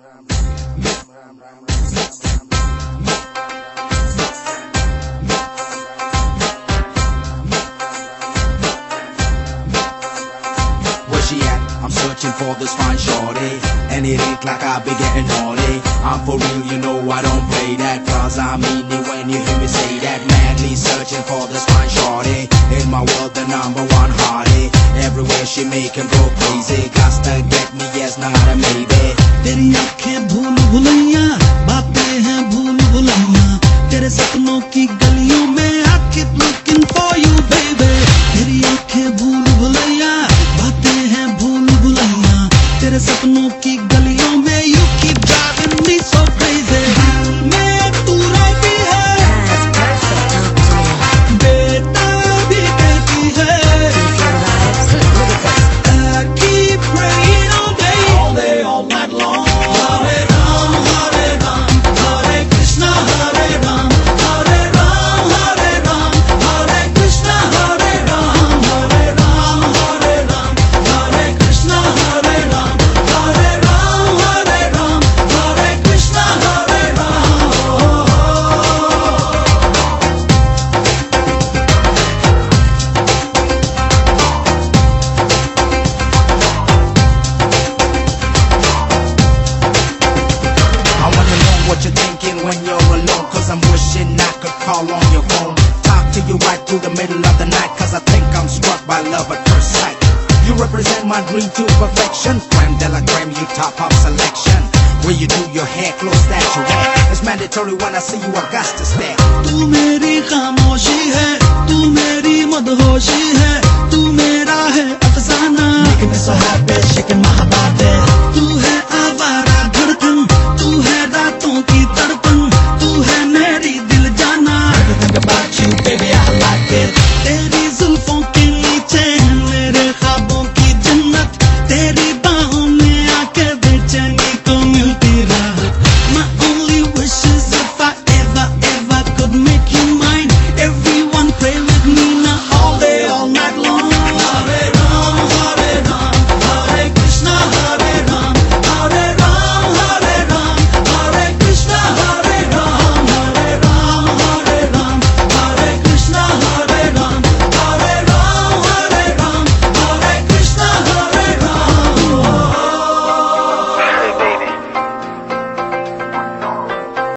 Where she at? I'm searching for this fine shorty, and it ain't like I be getting naughty. I'm for real, you know I don't play that, cause I mean it when you hear me say that. Madly searching for this fine shorty, in my world the number one hottie. Everywhere she make him go crazy, got to get me, yes, not a maybe. तेरी आंखें भूल भुलैया, बातें हैं भूल भुलैया, तेरे सपनों की गलियों में I keep looking for you baby. तेरी आंखें भूल भुलैया, बातें हैं भूल भुलैया, तेरे सपनों की गलियों में you keep driving me so crazy. मैं तू रहती है, बेटा भी कहती है, I keep praying all day, all night long. Hare Ram, Hare Ram, Hare Krishna, Hare Ram, Hare Ram, Hare Ram, Hare Krishna, Hare Ram, Hare Ram, Hare Ram, Hare Krishna, Hare Ram, Hare Ram, Hare Ram, Hare Krishna, Hare Ram. I wanna know what you're thinking when you're alone, cause I'm wishing I could call on your phone, talk to you right through the middle of the night, cause I think I'm struck by love at first sight. You represent my dream to perfection, creme de la creme, you top of selection. Where you do your hair, close that you wear, it's mandatory when I see you, I got to stare. तू मेरी खामोशी है, तू मेरी मदहोशी है, तू मेरा है अफसाना. Making me so happy, shaking my body.